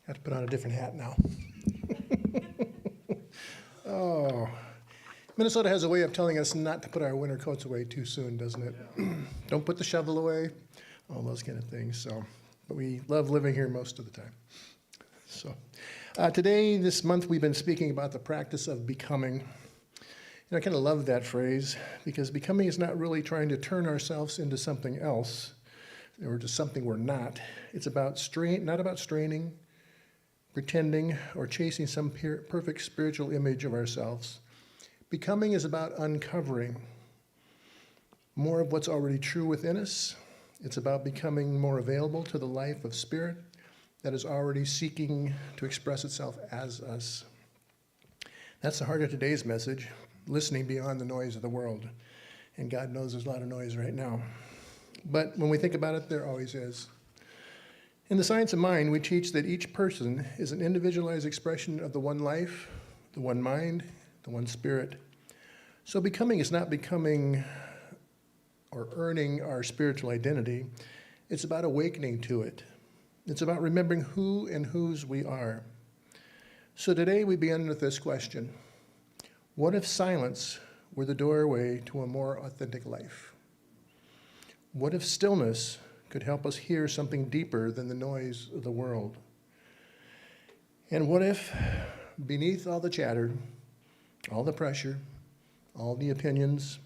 Have to put on a different hat now. Oh, Minnesota has a way of telling us not to put our winter coats away too soon, doesn't it? Don't put the shovel away, all those kind of things. So, but we love living here most of the time. So, today, this month, we've been speaking about the practice of becoming. And I kind of love that phrase because becoming is not really trying to turn ourselves into something else or just something we're not. It's about not about straining, pretending, or chasing some perfect spiritual image of ourselves. Becoming is about uncovering more of what's already true within us. It's about becoming more available to the life of spirit that is already seeking to express itself as us. That's the heart of today's message, listening beyond the noise of the world. And God knows there's a lot of noise right now. But when we think about it, there always is. In the science of mind, we teach that each person is an individualized expression of the one life, the one mind, the one spirit. So becoming is not becoming or earning our spiritual identity. It's about awakening to it. It's about remembering who and whose we are. So today we begin with this question. What if silence were the doorway to a more authentic life? What if stillness could help us hear something deeper than the noise of the world? And what if, beneath all the chatter, all the pressure, all the opinions,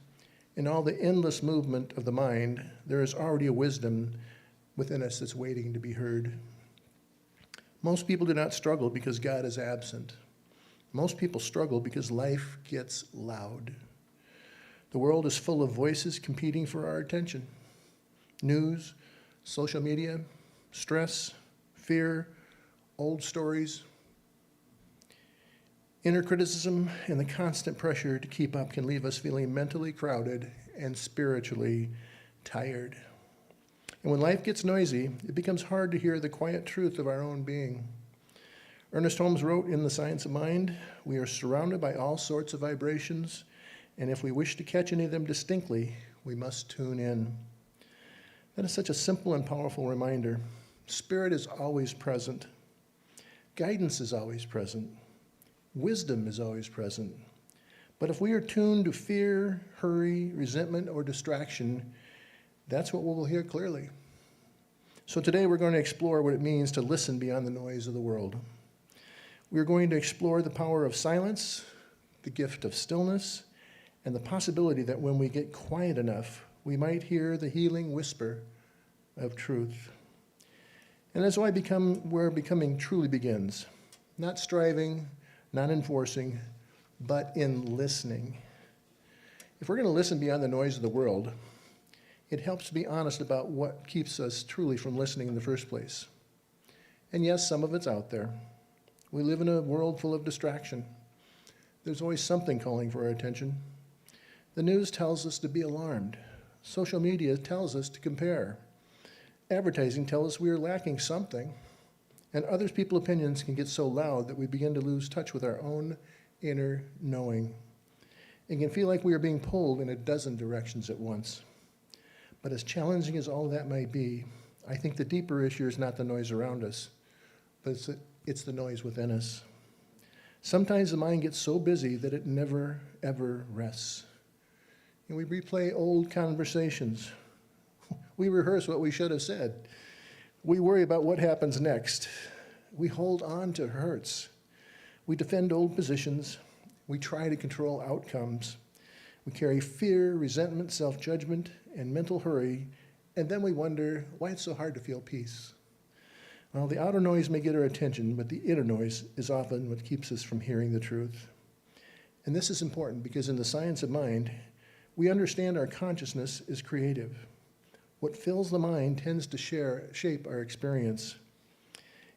and all the endless movement of the mind, there is already a wisdom within us that's waiting to be heard? Most people do not struggle because God is absent. Most people struggle because life gets loud. The world is full of voices competing for our attention. News, social media, stress, fear, old stories. Inner criticism and the constant pressure to keep up can leave us feeling mentally crowded and spiritually tired. And when life gets noisy, it becomes hard to hear the quiet truth of our own being. Ernest Holmes wrote in The Science of Mind, "We are surrounded by all sorts of vibrations, and if we wish to catch any of them distinctly, we must tune in." That is such a simple and powerful reminder. Spirit is always present. Guidance is always present. Wisdom is always present. But if we are tuned to fear, hurry, resentment, or distraction, that's what we'll hear clearly. So today we're going to explore what it means to listen beyond the noise of the world. We're going to explore the power of silence, the gift of stillness, and the possibility that when we get quiet enough, we might hear the healing whisper of truth. And that's where becoming truly begins. Not striving, not enforcing, but in listening. If we're going to listen beyond the noise of the world, it helps to be honest about what keeps us truly from listening in the first place. And yes, some of it's out there. We live in a world full of distraction. There's always something calling for our attention. The news tells us to be alarmed. Social media tells us to compare. Advertising tells us we are lacking something. And other people's opinions can get so loud that we begin to lose touch with our own inner knowing. It can feel like we are being pulled in a dozen directions at once. But as challenging as all that might be, I think the deeper issue is not the noise around us, but it's the noise within us. Sometimes the mind gets so busy that it never, ever rests. And we replay old conversations. We rehearse what we should have said. We worry about what happens next. We hold on to hurts. We defend old positions. We try to control outcomes. We carry fear, resentment, self-judgment, and mental hurry, and then we wonder why it's so hard to feel peace. Well, the outer noise may get our attention, but the inner noise is often what keeps us from hearing the truth. And this is important because in the science of mind, we understand our consciousness is creative. What fills the mind tends to shape our experience.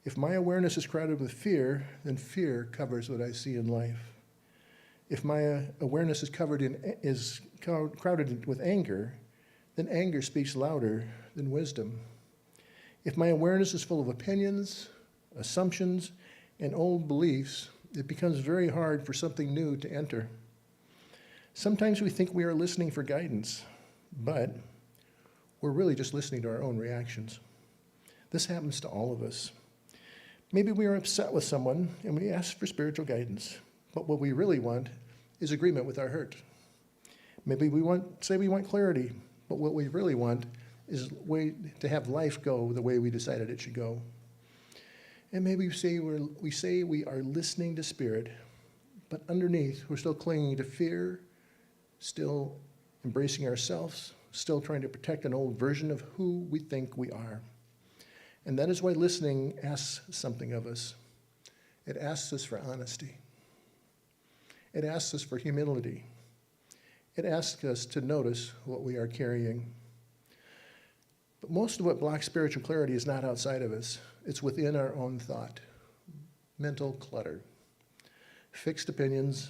If my awareness is crowded with fear, then fear covers what I see in life. If my awareness is crowded with anger, then anger speaks louder than wisdom. If my awareness is full of opinions, assumptions, and old beliefs, it becomes very hard for something new to enter. Sometimes we think we are listening for guidance, but we're really just listening to our own reactions. This happens to all of us. Maybe we are upset with someone and we ask for spiritual guidance, but what we really want is agreement with our hurt. Maybe we want clarity, but what we really want is to have life go the way we decided it should go. And maybe we say we are listening to Spirit, but underneath we're still clinging to fear, still embracing ourselves, still trying to protect an old version of who we think we are. And that is why listening asks something of us. It asks us for honesty. It asks us for humility. It asks us to notice what we are carrying. But most of what blocks spiritual clarity is not outside of us. It's within our own thought. Mental clutter. Fixed opinions,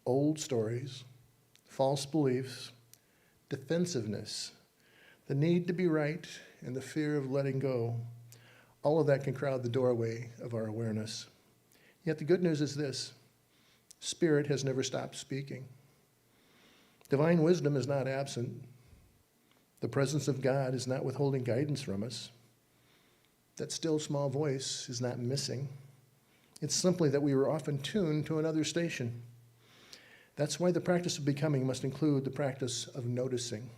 old stories, false beliefs, defensiveness, the need to be right, and the fear of letting go. All of that can crowd the doorway of our awareness. Yet the good news is this: Spirit has never stopped speaking. Divine wisdom is not absent. The presence of God is not withholding guidance from us. That still small voice is not missing. It's simply that we were often tuned to another station. That's why the practice of becoming must include the practice of noticing.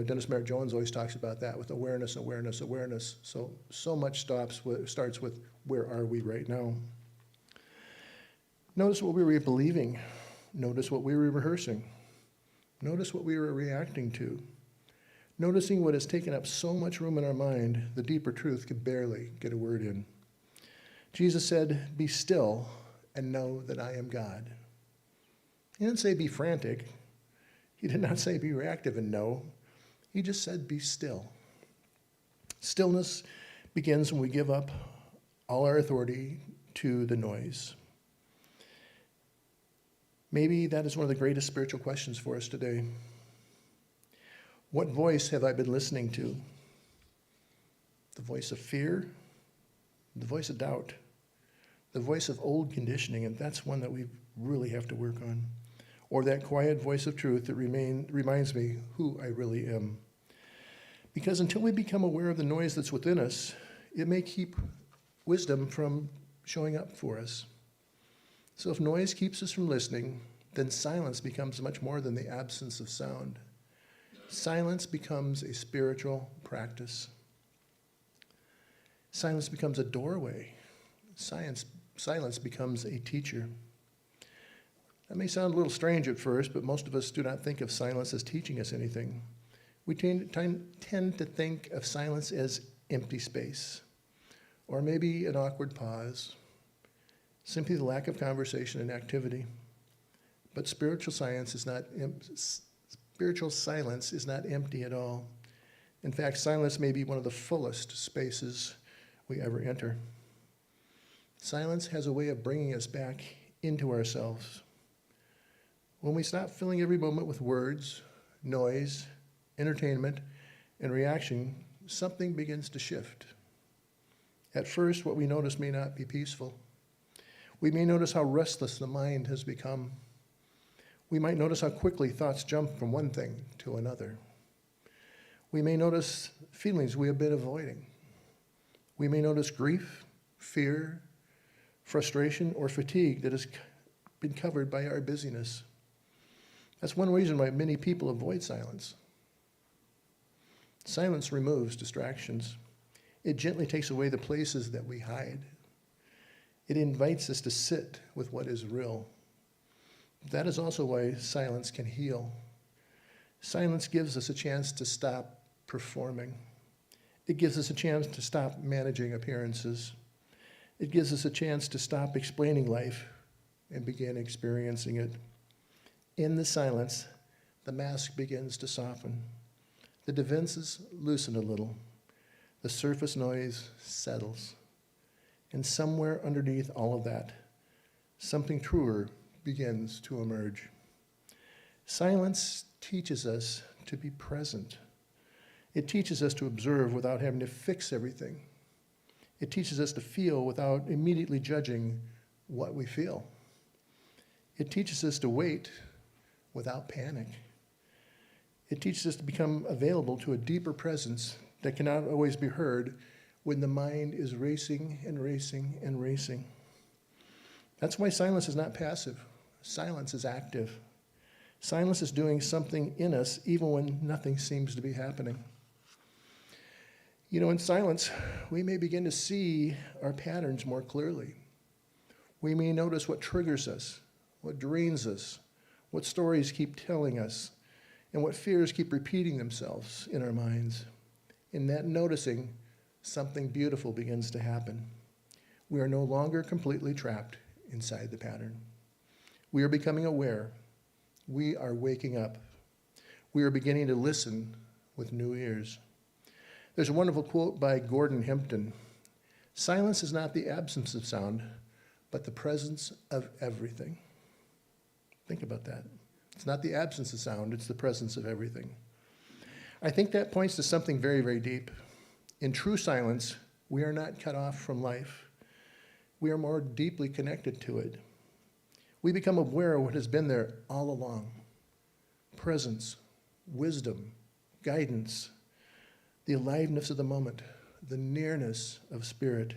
Dennis Merritt Jones always talks about that with awareness, awareness, awareness. So much starts with where are we right now? Notice what we were believing. Notice what we were rehearsing. Notice what we were reacting to. Noticing what has taken up so much room in our mind, the deeper truth could barely get a word in. Jesus said, "Be still and know that I am God." He didn't say be frantic. He did not say be reactive and know. He just said be still. Stillness begins when we give up all our authority to the noise. Maybe that is one of the greatest spiritual questions for us today. What voice have I been listening to? The voice of fear? The voice of doubt? The voice of old conditioning? And that's one that we really have to work on. Or that quiet voice of truth that reminds me who I really am. Because until we become aware of the noise that's within us, it may keep wisdom from showing up for us. So if noise keeps us from listening, then silence becomes much more than the absence of sound. Silence becomes a spiritual practice. Silence becomes a doorway. Silence becomes a teacher. That may sound a little strange at first, but most of us do not think of silence as teaching us anything. We tend to think of silence as empty space, or maybe an awkward pause, simply the lack of conversation and activity. But spiritual silence is not empty at all. In fact, silence may be one of the fullest spaces we ever enter. Silence has a way of bringing us back into ourselves. When we stop filling every moment with words, noise, entertainment, and reaction, something begins to shift. At first, what we notice may not be peaceful. We may notice how restless the mind has become. We might notice how quickly thoughts jump from one thing to another. We may notice feelings we have been avoiding. We may notice grief, fear, frustration, or fatigue that has been covered by our busyness. That's one reason why many people avoid silence. Silence removes distractions. It gently takes away the places that we hide. It invites us to sit with what is real. That is also why silence can heal. Silence gives us a chance to stop performing. It gives us a chance to stop managing appearances. It gives us a chance to stop explaining life and begin experiencing it. In the silence, the mask begins to soften. The defenses loosen a little. The surface noise settles. And somewhere underneath all of that, something truer begins to emerge. Silence teaches us to be present. It teaches us to observe without having to fix everything. It teaches us to feel without immediately judging what we feel. It teaches us to wait without panic. It teaches us to become available to a deeper presence that cannot always be heard when the mind is racing and racing and racing. That's why silence is not passive. Silence is active. Silence is doing something in us even when nothing seems to be happening. You know, in silence, we may begin to see our patterns more clearly. We may notice what triggers us, what drains us, what stories keep telling us, and what fears keep repeating themselves in our minds. In that noticing, something beautiful begins to happen. We are no longer completely trapped inside the pattern. We are becoming aware. We are waking up. We are beginning to listen with new ears. There's a wonderful quote by Gordon Hempton. Silence is not the absence of sound, but the presence of everything. Think about that. It's not the absence of sound, it's the presence of everything. I think that points to something very, very deep. In true silence, we are not cut off from life. We are more deeply connected to it. We become aware of what has been there all along. Presence, wisdom, guidance, the aliveness of the moment, the nearness of spirit.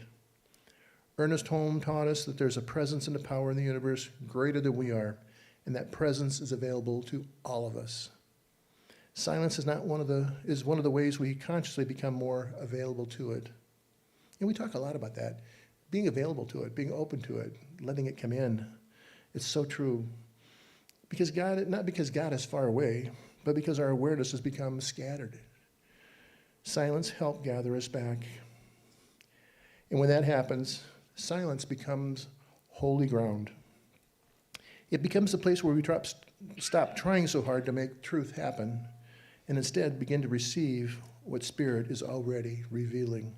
Ernest Holmes taught us that there's a presence and a power in the universe greater than we are, and that presence is available to all of us. Silence is one of the ways we consciously become more available to it. And we talk a lot about that. Being available to it, being open to it, letting it come in. It's so true. Not because God is far away, but because our awareness has become scattered. Silence helps gather us back. And when that happens, silence becomes holy ground. It becomes a place where we stop trying so hard to make truth happen and instead begin to receive what Spirit is already revealing.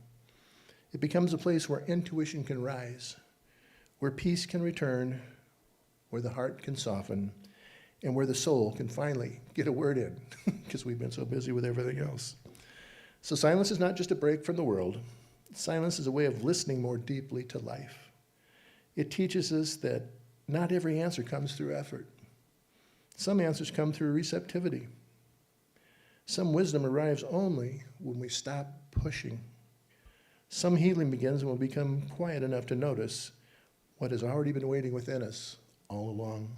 It becomes a place where intuition can rise, where peace can return, where the heart can soften, and where the soul can finally get a word in, because we've been so busy with everything else. So silence is not just a break from the world. Silence is a way of listening more deeply to life. It teaches us that not every answer comes through effort. Some answers come through receptivity. Some wisdom arrives only when we stop pushing. Some healing begins when we become quiet enough to notice what has already been waiting within us all along.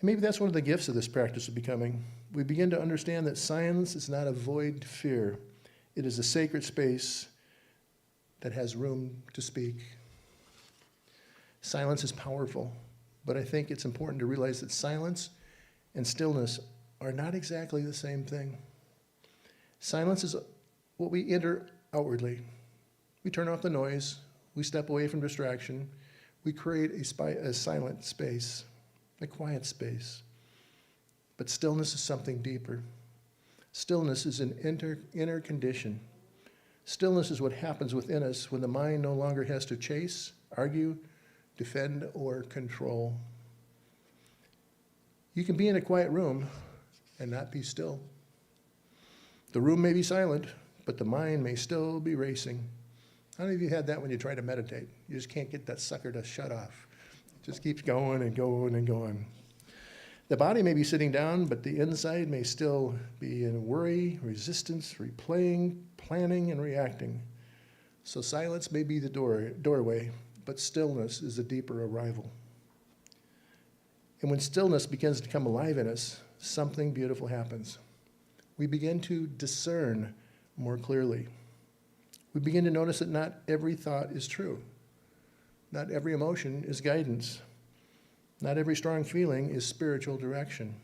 And maybe that's one of the gifts of this practice of becoming. We begin to understand that silence is not a void fear. It is a sacred space that has room to speak. Silence is powerful, but I think it's important to realize that silence and stillness are not exactly the same thing. Silence is what we enter outwardly. We turn off the noise, we step away from distraction, we create a silent space, a quiet space. But stillness is something deeper. Stillness is an inner condition. Stillness is what happens within us when the mind no longer has to chase, argue, defend, or control. You can be in a quiet room and not be still. The room may be silent, but the mind may still be racing. How many of you had that when you try to meditate? You just can't get that sucker to shut off. It just keeps going and going and going. The body may be sitting down, but the inside may still be in worry, resistance, replaying, planning, and reacting. So silence may be the doorway, but stillness is a deeper arrival. And when stillness begins to come alive in us, something beautiful happens. We begin to discern more clearly. We begin to notice that not every thought is true. Not every emotion is guidance. Not every strong feeling is spiritual direction.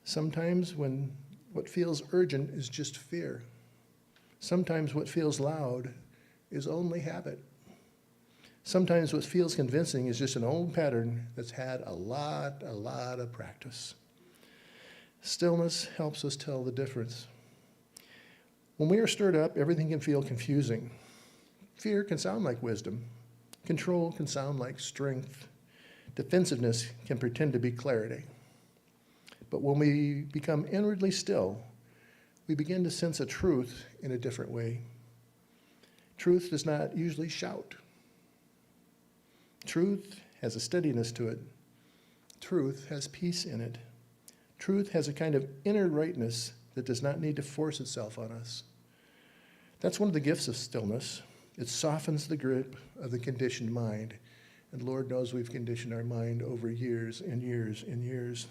Sometimes when what feels urgent is just fear. Sometimes what feels loud is only habit. Sometimes what feels convincing is just an old pattern that's had a lot of practice. Stillness helps us tell the difference. When we are stirred up, everything can feel confusing. Fear can sound like wisdom. Control can sound like strength. Defensiveness can pretend to be clarity. But when we become inwardly still, we begin to sense a truth in a different way. Truth does not usually shout. Truth has a steadiness to it. Truth has peace in it. Truth has a kind of inner rightness that does not need to force itself on us. That's one of the gifts of stillness. It softens the grip of the conditioned mind. And Lord knows we've conditioned our mind over years and years and years.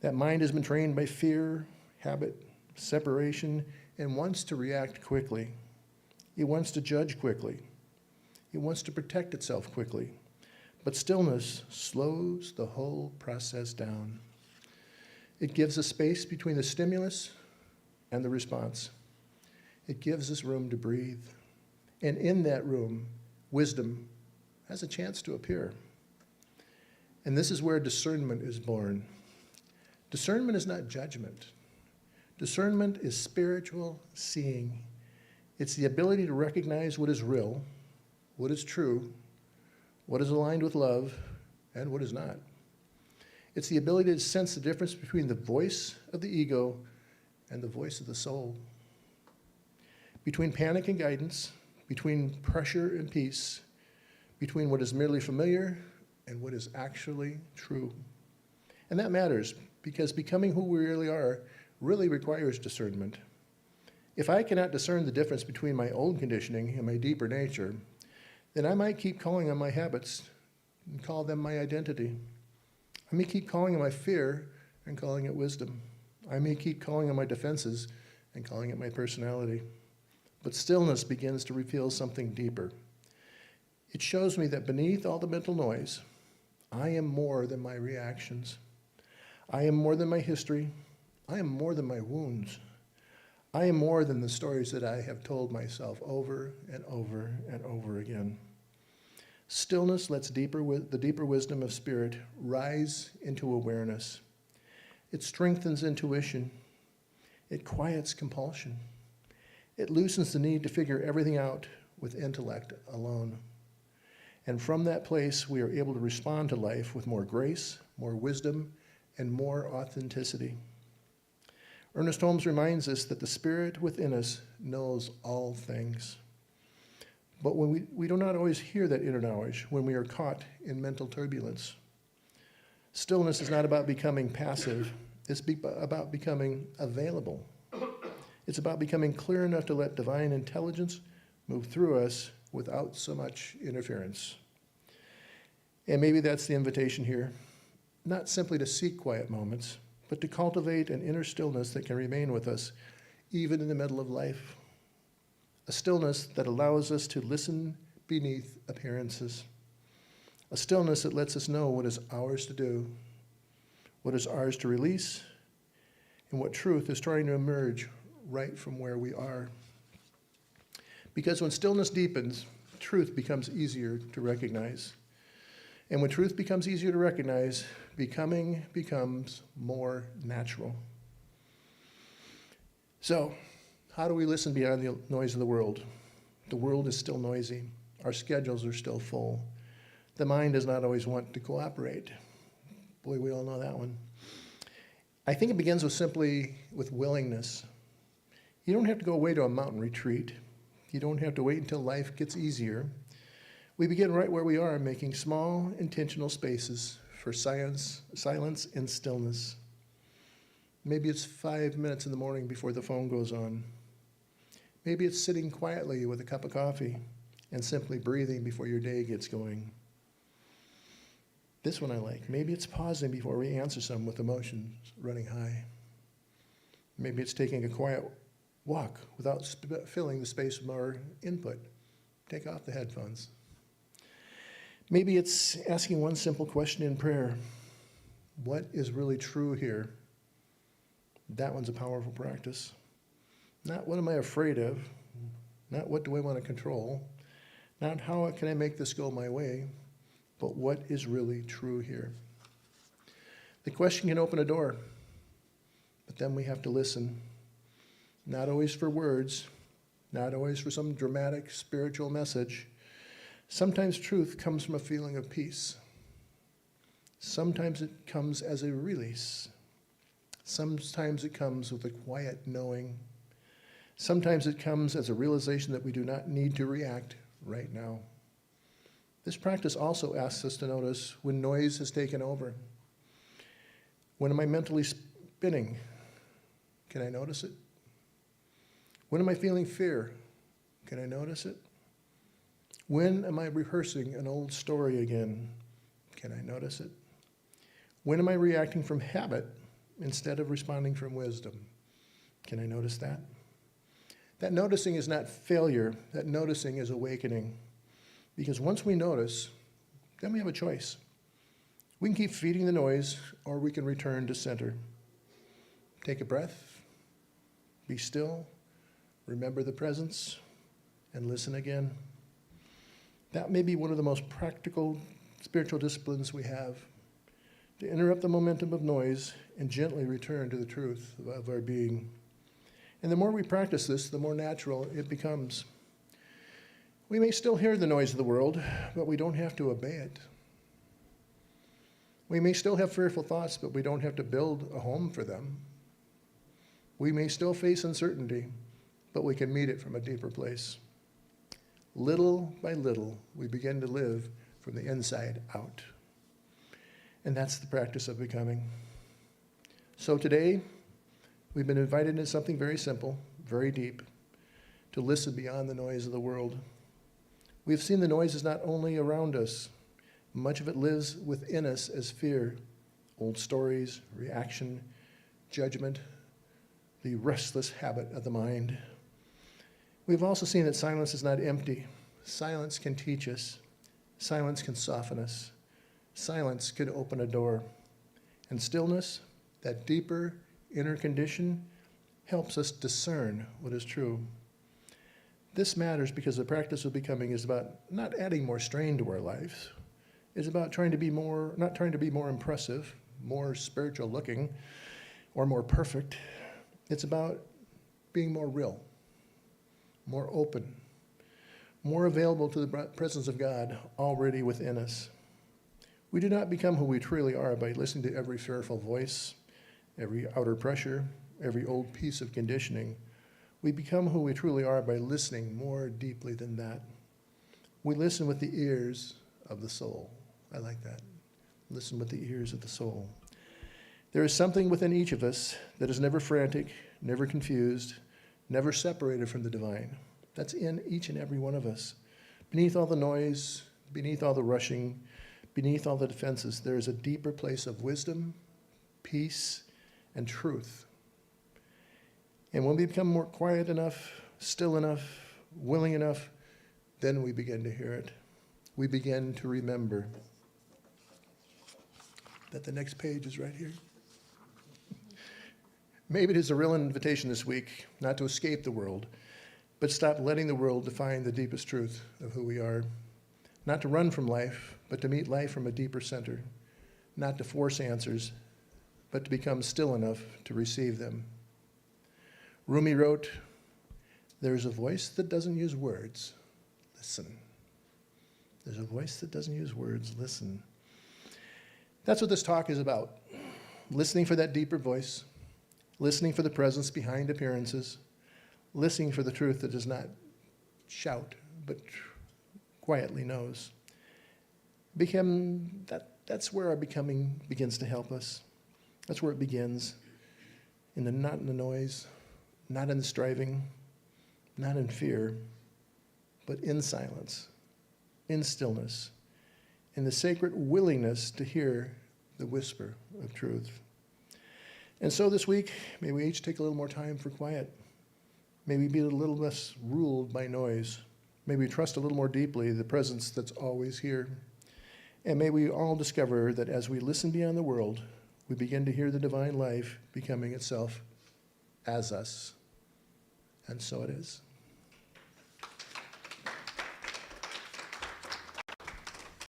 That mind has been trained by fear, habit, separation, and wants to react quickly. It wants to judge quickly. It wants to protect itself quickly. But stillness slows the whole process down. It gives a space between the stimulus and the response. It gives us room to breathe. And in that room, wisdom has a chance to appear. And this is where discernment is born. Discernment is not judgment. Discernment is spiritual seeing. It's the ability to recognize what is real, what is true, what is aligned with love, and what is not. It's the ability to sense the difference between the voice of the ego and the voice of the soul. Between panic and guidance, between pressure and peace, between what is merely familiar and what is actually true. And that matters, because becoming who we really are really requires discernment. If I cannot discern the difference between my old conditioning and my deeper nature, then I might keep calling on my habits and call them my identity. I may keep calling on my fear and calling it wisdom. I may keep calling on my defenses and calling it my personality. But stillness begins to reveal something deeper. It shows me that beneath all the mental noise, I am more than my reactions. I am more than my history. I am more than my wounds. I am more than the stories that I have told myself over and over and over again. Stillness lets the deeper wisdom of spirit rise into awareness. It strengthens intuition. It quiets compulsion. It loosens the need to figure everything out with intellect alone. And from that place, we are able to respond to life with more grace, more wisdom, and more authenticity. Ernest Holmes reminds us that the spirit within us knows all things. But when we do not always hear that inner knowledge when we are caught in mental turbulence. Stillness is not about becoming passive. It's about becoming available. It's about becoming clear enough to let divine intelligence move through us without so much interference. And maybe that's the invitation here, not simply to seek quiet moments, but to cultivate an inner stillness that can remain with us even in the middle of life. A stillness that allows us to listen beneath appearances. A stillness that lets us know what is ours to do, what is ours to release, and what truth is trying to emerge right from where we are. Because when stillness deepens, truth becomes easier to recognize. And when truth becomes easier to recognize, becoming becomes more natural. So, how do we listen beyond the noise of the world? The world is still noisy. Our schedules are still full. The mind does not always want to cooperate. Boy, we all know that one. I think it begins with willingness. You don't have to go away to a mountain retreat. You don't have to wait until life gets easier. We begin right where we are, making small, intentional spaces for silence and stillness. Maybe it's 5 minutes in the morning before the phone goes on. Maybe it's sitting quietly with a cup of coffee and simply breathing before your day gets going. This one I like. Maybe it's pausing before we answer some with emotions running high. Maybe it's taking a quiet walk without filling the space with our input. Take off the headphones. Maybe it's asking one simple question in prayer. What is really true here? That one's a powerful practice. Not what am I afraid of, not what do I want to control, not how can I make this go my way, but what is really true here. The question can open a door, but then we have to listen. Not always for words, not always for some dramatic spiritual message. Sometimes truth comes from a feeling of peace. Sometimes it comes as a release. Sometimes it comes with a quiet knowing. Sometimes it comes as a realization that we do not need to react right now. This practice also asks us to notice when noise has taken over. When am I mentally spinning? Can I notice it? When am I feeling fear? Can I notice it? When am I rehearsing an old story again? Can I notice it? When am I reacting from habit instead of responding from wisdom? Can I notice that? That noticing is not failure. That noticing is awakening. Because once we notice, then we have a choice. We can keep feeding the noise, or we can return to center. Take a breath, be still, remember the presence, and listen again. That may be one of the most practical spiritual disciplines we have, to interrupt the momentum of noise and gently return to the truth of our being. And the more we practice this, the more natural it becomes. We may still hear the noise of the world, but we don't have to obey it. We may still have fearful thoughts, but we don't have to build a home for them. We may still face uncertainty, but we can meet it from a deeper place. Little by little, we begin to live from the inside out. And that's the practice of becoming. So today, we've been invited into something very simple, very deep, to listen beyond the noise of the world. We've seen the noise is not only around us, much of it lives within us as fear, old stories, reaction, judgment, the restless habit of the mind. We've also seen that silence is not empty. Silence can teach us. Silence can soften us. Silence can open a door. And stillness, that deeper inner condition, helps us discern what is true. This matters because the practice of becoming is about not adding more strain to our lives. It's about not trying to be more impressive, more spiritual looking, or more perfect. It's about being more real, more open, more available to the presence of God already within us. We do not become who we truly are by listening to every fearful voice, every outer pressure, every old piece of conditioning. We become who we truly are by listening more deeply than that. We listen with the ears of the soul. I like that. Listen with the ears of the soul. There is something within each of us that is never frantic, never confused, never separated from the divine. That's in each and every one of us. Beneath all the noise, beneath all the rushing, beneath all the defenses, there is a deeper place of wisdom, peace, and truth. And when we become more quiet enough, still enough, willing enough, then we begin to hear it. We begin to remember that the next page is right here. Maybe it is a real invitation this week not to escape the world, but stop letting the world define the deepest truth of who we are. Not to run from life, but to meet life from a deeper center. Not to force answers, but to become still enough to receive them. Rumi wrote, "There's a voice that doesn't use words. Listen." There's a voice that doesn't use words. Listen. That's what this talk is about. Listening for that deeper voice. Listening for the presence behind appearances. Listening for the truth that does not shout, but quietly knows. That's where our becoming begins to help us. That's where it begins. Not in the noise, not in the striving, not in fear, but in silence, in stillness, in the sacred willingness to hear the whisper of truth. And so this week, may we each take a little more time for quiet. May we be a little less ruled by noise. May we trust a little more deeply the presence that's always here. And may we all discover that as we listen beyond the world, we begin to hear the divine life becoming itself as us. And so it is.